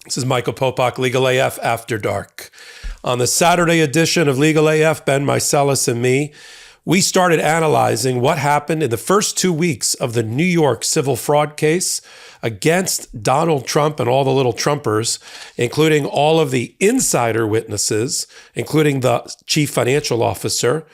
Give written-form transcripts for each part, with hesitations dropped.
This is Michael Popok, Legal AF After Dark. On the Saturday edition of Legal AF, Ben Meiselas and me, we started analyzing what happened in the first 2 weeks of the New York civil fraud case against Donald Trump and all the little Trumpers, including all of the insider witnesses, including the chief financial officer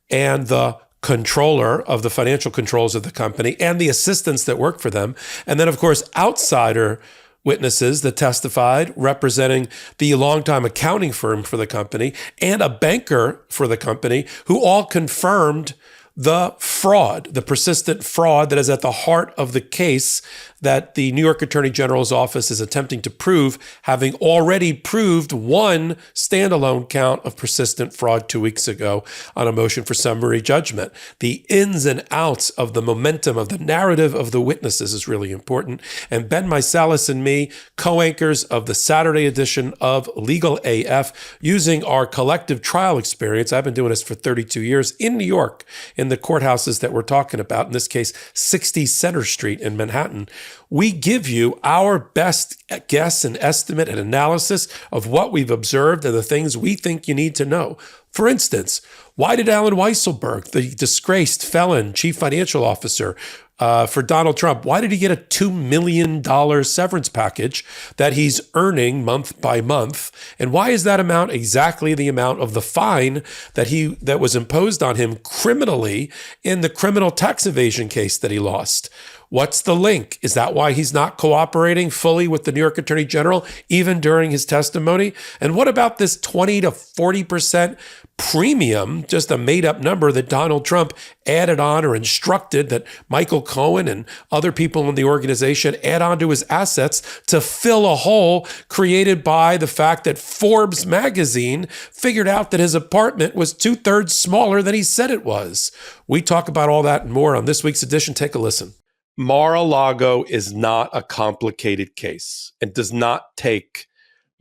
and the controller of the financial controls of the company and the assistants that work for them. And then, of course, outsider witnesses that testified representing the longtime accounting firm for the company and a banker for the company who all confirmed the fraud, the persistent fraud that is at the heart of the case that the New York Attorney General's office is attempting to prove, having already proved one standalone count of persistent fraud 2 weeks ago on a motion for summary judgment. The ins and outs of the momentum of the narrative of the witnesses is really important. And Ben Meiselas and me, co-anchors of the Saturday edition of Legal AF, using our collective trial experience. I've been doing this for 32 years in New York, in the courthouses that we're talking about, in this case, 60 Center Street in Manhattan. We give you our best guess and estimate and analysis of what we've observed and the things we think you need to know. For instance, why did Allen Weisselberg, the disgraced felon chief financial officer for Donald Trump, why did he get a $2 million severance package that he's earning month by month? And why is that amount exactly the amount of the fine that was imposed on him criminally in the criminal tax evasion case that he lost? What's the link? Is that why he's not cooperating fully with the New York Attorney General, even during his testimony? And what about this 20 to 40% premium, just a made-up number that Donald Trump added on or instructed that Michael Cohen and other people in the organization add on to his assets to fill a hole created by the fact that Forbes magazine figured out that his apartment was 2/3 smaller than he said it was? We talk about all that and more on this week's edition. Take a listen. Mar-a-Lago is not a complicated case and does not take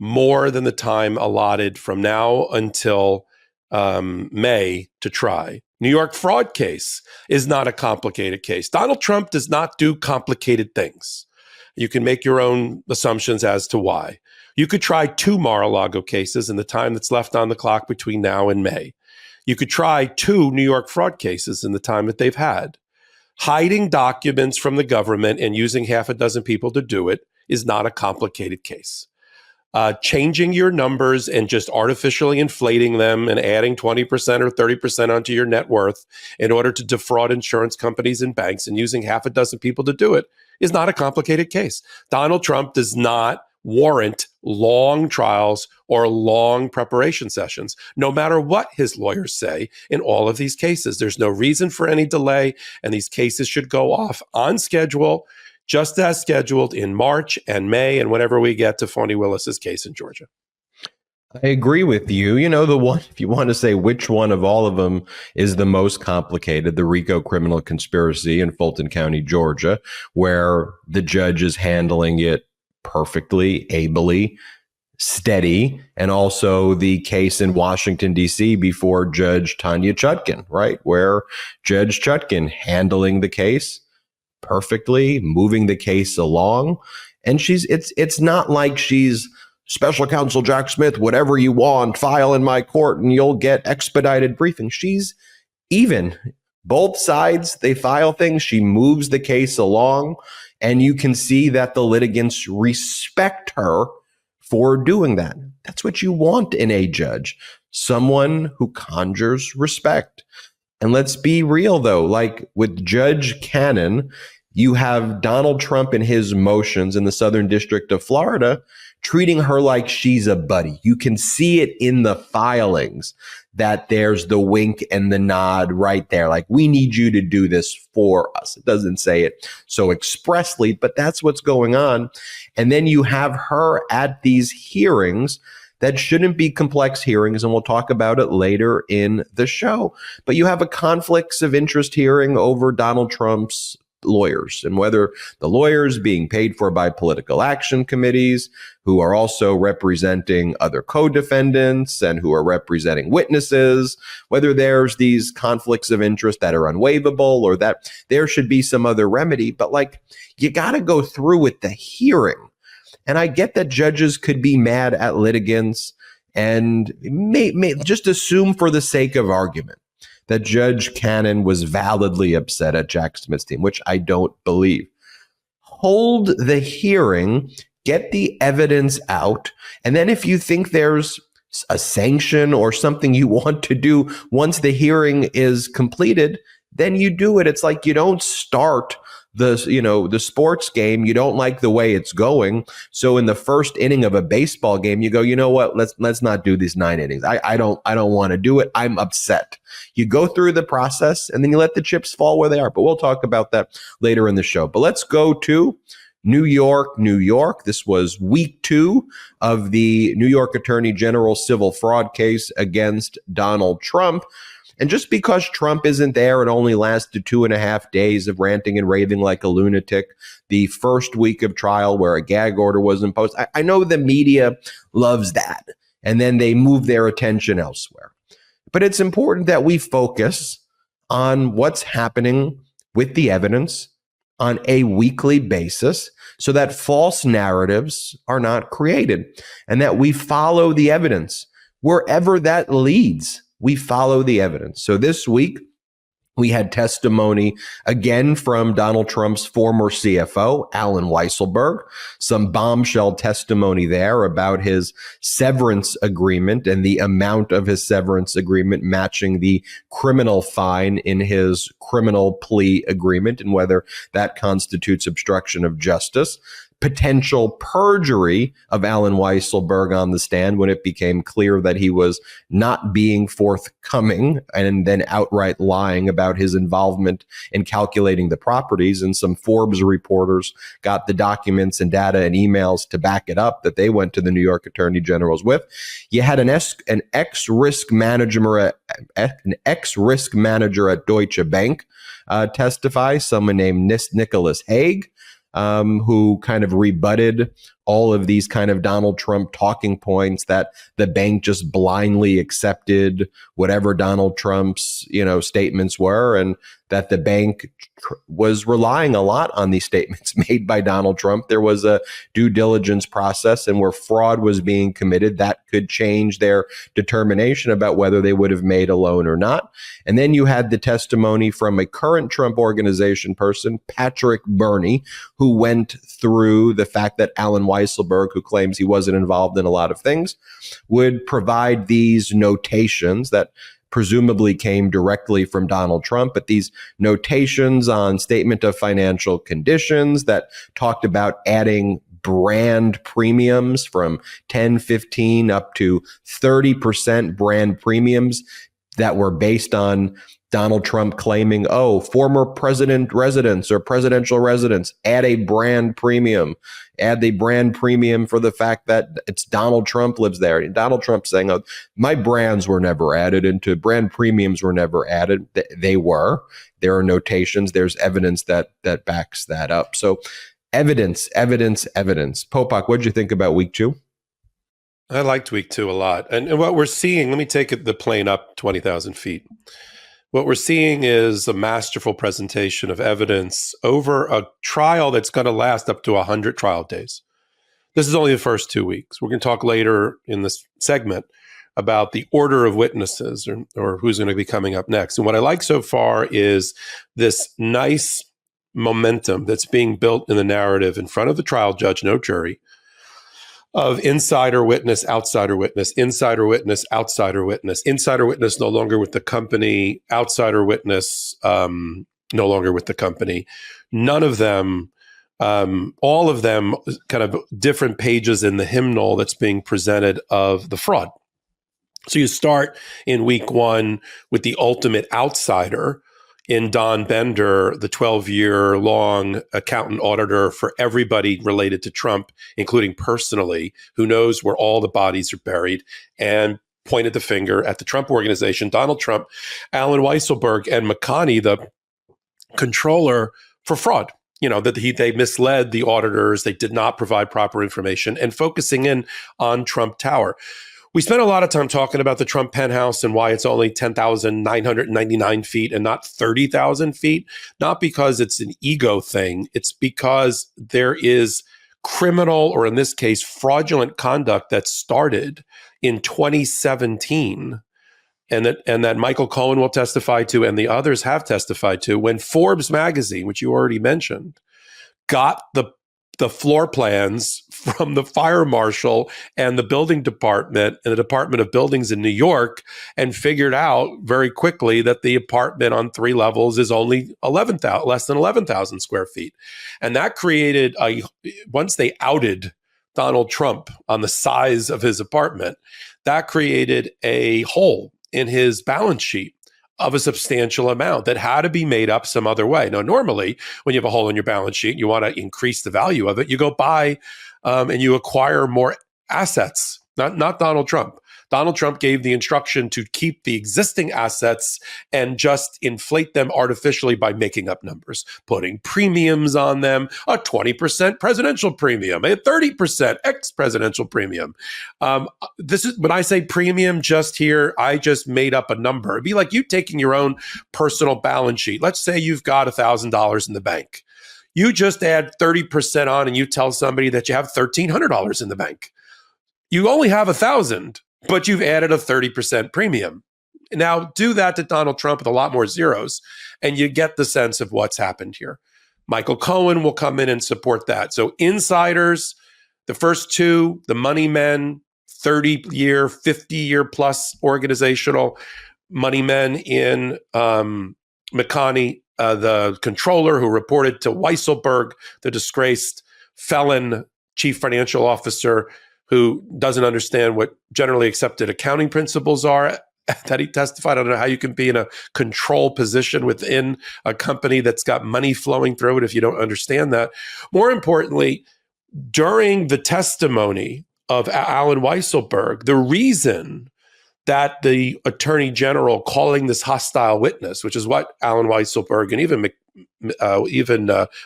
more than the time allotted from now until May to try. New York fraud case is not a complicated case. Donald Trump does not do complicated things. You can make your own assumptions as to why. You could try 2 Mar-a-Lago cases in the time that's left on the clock between now and May. You could try 2 New York fraud cases in the time that they've had. Hiding documents from the government and using half a dozen people to do it is not a complicated case. Changing your numbers and just artificially inflating them and adding 20% or 30% onto your net worth in order to defraud insurance companies and banks and using half a dozen people to do it is not a complicated case. Donald Trump does not warrant long trials or long preparation sessions, no matter what his lawyers say in all of these cases. There's no reason for any delay, and these cases should go off on schedule, just as scheduled in March and May and whenever we get to Phony Willis's case in Georgia. I agree with you. You know, the one, if you want to say which one of all of them is the most complicated, the RICO criminal conspiracy in Fulton County, Georgia, where the judge is handling it perfectly, ably, steady, and also the case in Washington, D.C. before Judge Tanya Chutkin, right, where Judge Chutkin handling the case perfectly, moving the case along. And it's not like she's special counsel Jack Smith, whatever you want, file in my court and you'll get expedited briefing. She's even. Both sides, they file things. She moves the case along. And you can see that the litigants respect her for doing that. That's what you want in a judge, someone who conjures respect. And let's be real, though, like with Judge Cannon, you have Donald Trump in his motions in the Southern District of Florida treating her like she's a buddy. You can see it in the filings that there's the wink and the nod right there. Like, we need you to do this for us. It doesn't say it so expressly, but that's what's going on. And then you have her at these hearings that shouldn't be complex hearings, and we'll talk about it later in the show. But you have a conflicts of interest hearing over Donald Trump's lawyers and whether the lawyers being paid for by political action committees who are also representing other co-defendants and who are representing witnesses, whether there's these conflicts of interest that are unwaivable or that there should be some other remedy. But like, you got to go through with the hearing. And I get that judges could be mad at litigants and may just assume for the sake of argument that Judge Cannon was validly upset at Jack Smith's team, which I don't believe. Hold the hearing, get the evidence out, and then if you think there's a sanction or something you want to do once the hearing is completed, then you do it. It's like you don't start the sports game. You don't like the way it's going. So in the first inning of a baseball game, you go, you know what? Let's not do these 9 innings. I don't want to do it. I'm upset. You go through the process and then you let the chips fall where they are. But we'll talk about that later in the show. But let's go to New York, New York. This was week 2 of the New York Attorney General civil fraud case against Donald Trump. And just because Trump isn't there, it only lasted 2.5 days of ranting and raving like a lunatic. The first week of trial where a gag order was imposed. I know the media loves that. And then they move their attention elsewhere. But it's important that we focus on what's happening with the evidence on a weekly basis so that false narratives are not created and that we follow the evidence wherever that leads. We follow the evidence. So this week, we had testimony again from Donald Trump's former CFO, Allen Weisselberg, some bombshell testimony there about his severance agreement and the amount of his severance agreement matching the criminal fine in his criminal plea agreement and whether that constitutes obstruction of justice. Potential perjury of Allen Weisselberg on the stand when it became clear that he was not being forthcoming and then outright lying about his involvement in calculating the properties. And some Forbes reporters got the documents and data and emails to back it up that they went to the New York Attorney General's with. You had an ex-risk manager at Deutsche Bank testify, someone named Nicholas Hague. Who kind of rebutted all of these kind of Donald Trump talking points that the bank just blindly accepted whatever Donald Trump's, statements were, and that the bank was relying a lot on these statements made by Donald Trump. There was a due diligence process, and where fraud was being committed, that could change their determination about whether they would have made a loan or not. And then you had the testimony from a current Trump Organization person, Patrick Burney, who went through the fact that Allen Weisselberg, who claims he wasn't involved in a lot of things, would provide these notations that presumably came directly from Donald Trump, but these notations on statement of financial conditions that talked about adding brand premiums from 10, 15 up to 30% brand premiums that were based on Donald Trump claiming, former president residence or presidential residence, add a brand premium, add the brand premium for the fact that it's Donald Trump lives there. And Donald Trump saying, my brands were never added into brand premiums were never added. They were. There are notations. There's evidence that backs that up. So evidence. Popok, what did you think about week 2? I liked week 2 a lot. And what we're seeing, let me take the plane up 20,000 feet. What we're seeing is a masterful presentation of evidence over a trial that's going to last up to 100 trial days. This is only the first 2 weeks. We're going to talk later in this segment about the order of witnesses or who's going to be coming up next. And what I like so far is this nice momentum that's being built in the narrative in front of the trial judge, no jury, of insider witness, outsider witness, insider witness, outsider witness, insider witness no longer with the company, outsider witness no longer with the company. None of them, all of them kind of different pages in the hymnal that's being presented of the fraud. So you start in week 1 with the ultimate outsider in Don Bender, the 12-year-long accountant auditor for everybody related to Trump, including personally, who knows where all the bodies are buried, and pointed the finger at the Trump Organization, Donald Trump, Allen Weisselberg, and McConney, the controller, for fraud. That they misled the auditors, they did not provide proper information, and focusing in on Trump Tower. We spent a lot of time talking about the Trump penthouse and why it's only 10,999 feet and not 30,000 feet, not because it's an ego thing. It's because there is criminal, or in this case, fraudulent conduct that started in 2017 and that Michael Cohen will testify to and the others have testified to, when Forbes magazine, which you already mentioned, got the floor plans from the fire marshal and the building department and the Department of Buildings in New York and figured out very quickly that the apartment on 3 levels is only less than 11,000 square feet. And that created once they outed Donald Trump on the size of his apartment, that created a hole in his balance sheet of a substantial amount that had to be made up some other way. Now, normally, when you have a hole in your balance sheet, you want to increase the value of it. You go buy and you acquire more assets. Not Donald Trump. Donald Trump gave the instruction to keep the existing assets and just inflate them artificially by making up numbers, putting premiums on them, a 20% presidential premium, a 30% ex-presidential premium. This is when I say premium just here, I just made up a number. It'd be like you taking your own personal balance sheet. Let's say you've got $1,000 in the bank. You just add 30% on and you tell somebody that you have $1,300 in the bank. You only have 1,000. But you've added a 30% premium. Now, do that to Donald Trump with a lot more zeros, and you get the sense of what's happened here. Michael Cohen will come in and support that. So insiders, the first two, the money men, 30-year, 50-year plus organizational money men in McConney, the controller who reported to Weisselberg, the disgraced felon chief financial officer, who doesn't understand what generally accepted accounting principles are, that he testified. I don't know how you can be in a control position within a company that's got money flowing through it if you don't understand that. More importantly, during the testimony of Allen Weisselberg, the reason that the attorney general calling this hostile witness, which is what Allen Weisselberg and even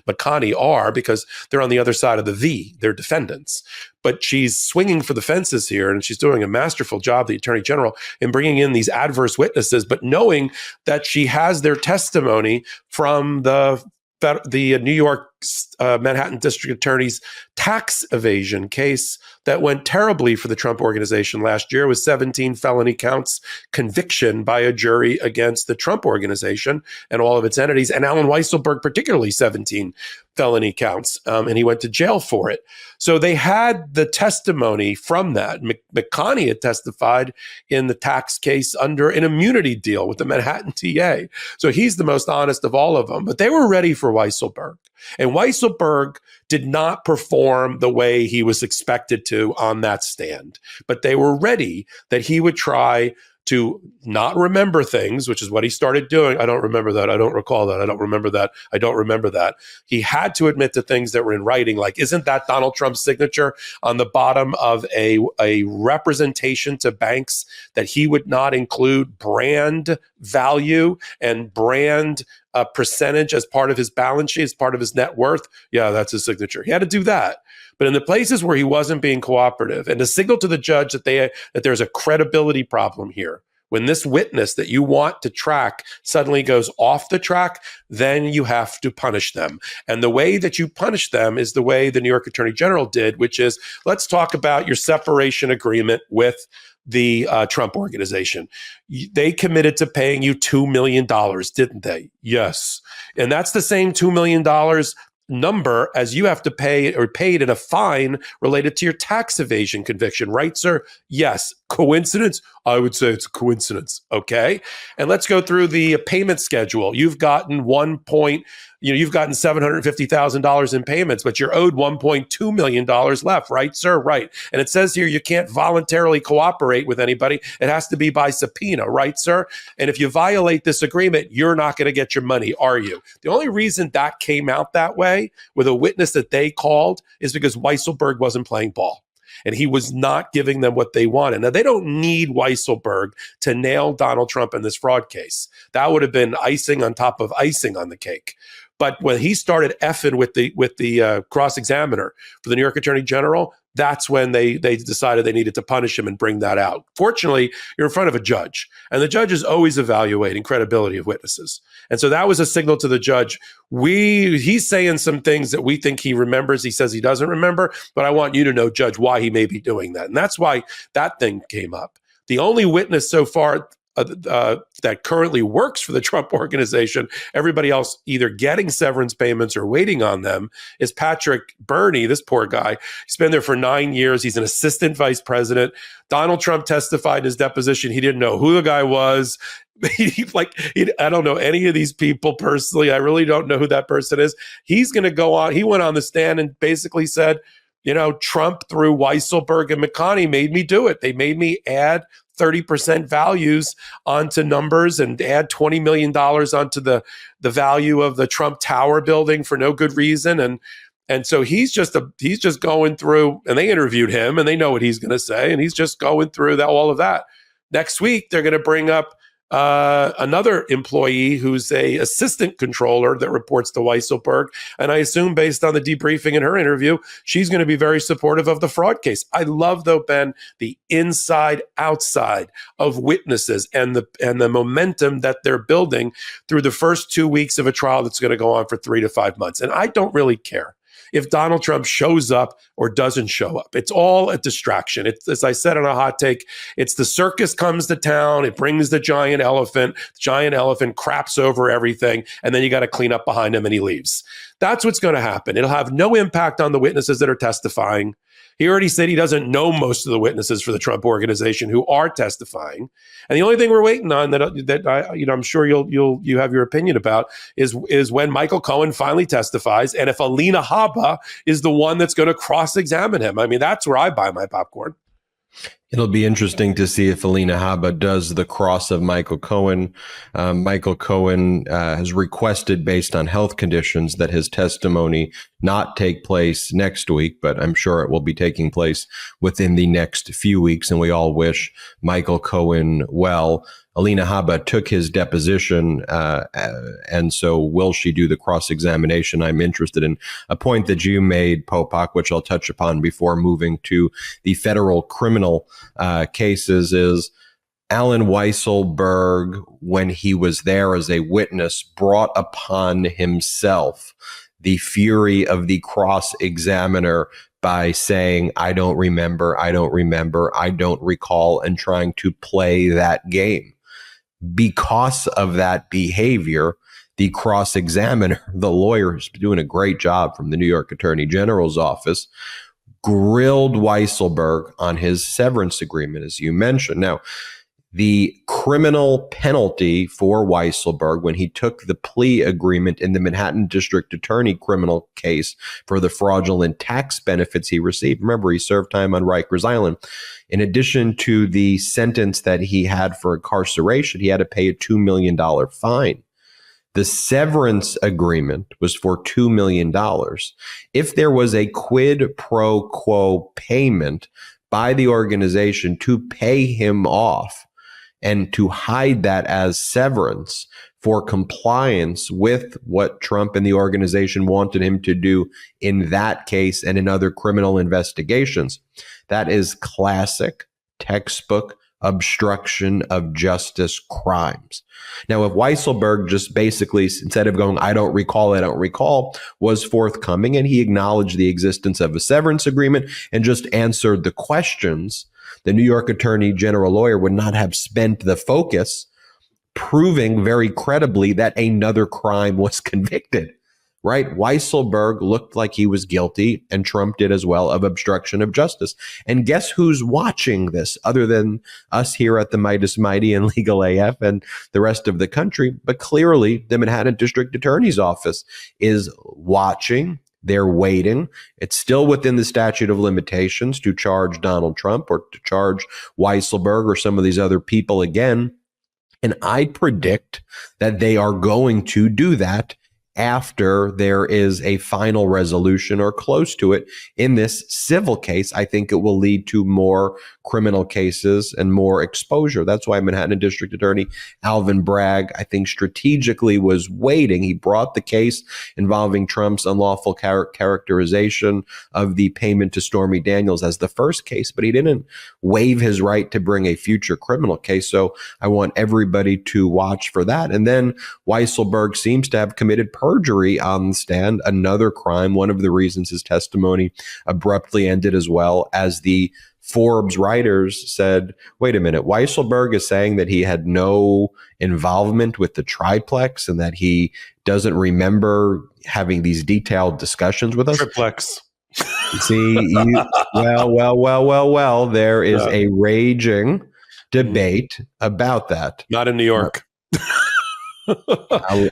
McConney are, because they're on the other side of the V, they're defendants. But she's swinging for the fences here, and she's doing a masterful job, the attorney general, in bringing in these adverse witnesses, but knowing that she has their testimony from the New York Manhattan District Attorney's tax evasion case that went terribly for the Trump organization last year, with 17 felony counts, conviction by a jury against the Trump organization and all of its entities, and Allen Weisselberg particularly 17 felony counts, and he went to jail for it. So they had the testimony from that. McConney had testified in the tax case under an immunity deal with the Manhattan TA. So he's the most honest of all of them. But they were ready for Weisselberg. And Weisselberg did not perform the way he was expected to on that stand. But they were ready that he would try to not remember things, which is what he started doing. I don't remember that. I don't recall that. I don't remember that. I don't remember that. He had to admit to things that were in writing, like, isn't that Donald Trump's signature on the bottom of a representation to banks that he would not include brand value and brand percentage as part of his balance sheet, as part of his net worth? Yeah, that's his signature. He had to do that. But in the places where he wasn't being cooperative, and to signal to the judge that there's a credibility problem here, when this witness that you want to track suddenly goes off the track, then you have to punish them. And the way that you punish them is the way the New York Attorney General did, which is, let's talk about your separation agreement with the Trump organization. They committed to paying you $2 million, didn't they? Yes. And that's the same $2 million number as you have to pay or paid in a fine related to your tax evasion conviction, right, sir? Yes. Coincidence? I would say it's a coincidence. Okay. And let's go through the payment schedule. You've gotten you've gotten $750,000 in payments, but you're owed $1.2 million left, right, sir? Right. And it says here you can't voluntarily cooperate with anybody. It has to be by subpoena, right, sir? And if you violate this agreement, you're not going to get your money, are you? The only reason that came out that way with a witness that they called is because Weisselberg wasn't playing ball. And he was not giving them what they wanted. Now, they don't need Weisselberg to nail Donald Trump in this fraud case. That would have been icing on top of icing on the cake. But when he started effing with the cross-examiner for the New York Attorney General, that's when they decided they needed to punish him and bring that out. Fortunately, you're in front of a judge, and the judge is always evaluating credibility of witnesses. And so that was a signal to the judge. He's saying some things that we think he remembers. He says he doesn't remember, but I want you to know, Judge, why he may be doing that. And that's why that thing came up. The only witness so far that currently works for the Trump organization, everybody else either getting severance payments or waiting on them, is Patrick Burney, this poor guy. He's been there for 9 years. He's an assistant vice president. Donald Trump testified in his deposition. He didn't know who the guy was. I don't know any of these people personally. I really don't know who that person is. He's going to go on. He went on the stand and basically said, Trump through Weisselberg and McConney made me do it. They made me add 30% values onto numbers and add $20 million onto the value of the Trump Tower building for no good reason. And so he's just going through, and they interviewed him and they know what he's going to say. And he's just going through all of that. Next week, they're going to bring up another employee who's a assistant controller that reports to Weisselberg. And I assume based on the debriefing in her interview, she's going to be very supportive of the fraud case. I love, though, Ben, the inside outside of witnesses and the momentum that they're building through the first 2 weeks of a trial that's going to go on for 3 to 5 months. And I don't really care if Donald Trump shows up or doesn't show up. It's all a distraction. It's, as I said on a hot take, it's the circus comes to town. It brings the giant elephant. The giant elephant craps over everything, and then you got to clean up behind him, and he leaves. That's what's going to happen. It'll have no impact on the witnesses that are testifying. He already said he doesn't know most of the witnesses for the Trump organization who are testifying, and the only thing we're waiting on that I'm sure you have your opinion about is when Michael Cohen finally testifies, and if Alina Habba is the one that's going to cross-examine him. I mean, that's where I buy my popcorn. It'll be interesting to see if Alina Habba does the cross of Michael Cohen. Michael Cohen has requested, based on health conditions, that his testimony not take place next week, but I'm sure it will be taking place within the next few weeks, and we all wish Michael Cohen well. Alina Habba took his deposition, and so will she do the cross-examination? I'm interested in a point that you made, Popok, which I'll touch upon before moving to the federal criminal cases, is Allen Weisselberg, when he was there as a witness, brought upon himself the fury of the cross-examiner by saying, I don't remember, I don't recall, and trying to play that game. Because of that behavior, the cross-examiner, the lawyer who's doing a great job from the New York Attorney General's office, grilled Weisselberg on his severance agreement, as you mentioned. Now, the criminal penalty for Weisselberg when he took the plea agreement in the Manhattan District Attorney criminal case for the fraudulent tax benefits he received. Remember, he served time on Rikers Island. In addition to the sentence that he had for incarceration, he had to pay a $2 million fine. The severance agreement was for $2 million. If there was a quid pro quo payment by the organization to pay him off and to hide that as severance for compliance with what Trump and the organization wanted him to do in that case and in other criminal investigations, that is classic, textbook obstruction of justice crimes. Now, if Weisselberg just basically, instead of going, I don't recall, was forthcoming and he acknowledged the existence of a severance agreement and just answered the questions, the New York Attorney General lawyer would not have spent the focus proving very credibly that another crime was convicted, right? Weisselberg looked like he was guilty, and Trump did as well, of obstruction of justice. And guess who's watching this other than us here at the Meidas Mighty and Legal AF and the rest of the country? But clearly, the Manhattan District Attorney's Office is watching. They're waiting. It's still within the statute of limitations to charge Donald Trump or to charge Weisselberg or some of these other people again. And I predict that they are going to do that after there is a final resolution or close to it in this civil case. I think it will lead to more criminal cases and more exposure. That's why Manhattan District Attorney Alvin Bragg, I think, strategically was waiting. He brought the case involving Trump's unlawful characterization of the payment to Stormy Daniels as the first case, but he didn't waive his right to bring a future criminal case. So I want everybody to watch for that. And then Weisselberg seems to have committed perjury on the stand, another crime. One of the reasons his testimony abruptly ended, as well as the Forbes writers said, wait a minute, Weisselberg is saying that he had no involvement with the triplex and that he doesn't remember having these detailed discussions with us. Triplex. See, well, there is a raging debate about that. Not in New York.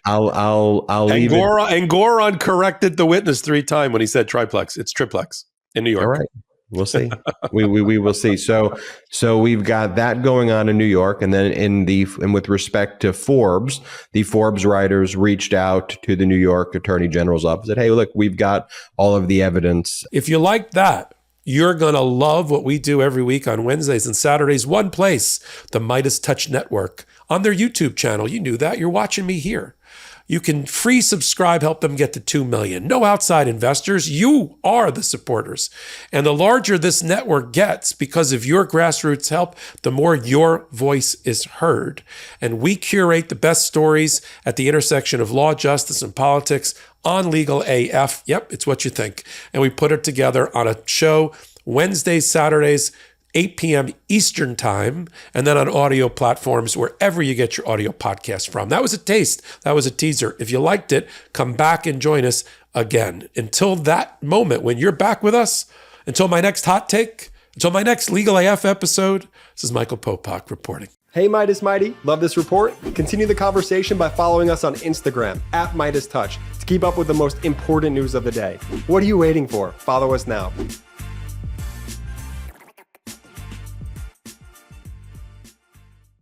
I'll leave it. And Goron corrected the witness 3 times when he said triplex. It's triplex in New York. All right. We'll see. we will see. So we've got that going on in New York, and then and with respect to Forbes, the Forbes writers reached out to the New York Attorney General's office and said, hey, look, we've got all of the evidence. If you like that, you're going to love what we do every week on Wednesdays and Saturdays. One place, the MeidasTouch Network, on their YouTube channel. You knew that. You're watching me here. You can free subscribe, help them get to 2 million. No outside investors. You are the supporters. And the larger this network gets because of your grassroots help, the more your voice is heard. And we curate the best stories at the intersection of law, justice, and politics on Legal AF. Yep, it's what you think. And we put it together on a show Wednesdays, Saturdays, 8 p.m. Eastern time, and then on audio platforms wherever you get your audio podcast from. That was a taste. That was a teaser. If you liked it, come back and join us again. Until that moment when you're back with us, until my next hot take, until my next Legal AF episode, this is Michael Popok reporting. Hey, Meidas Mighty, love this report? Continue the conversation by following us on Instagram @MeidasTouch to keep up with the most important news of the day. What are you waiting for? Follow us now.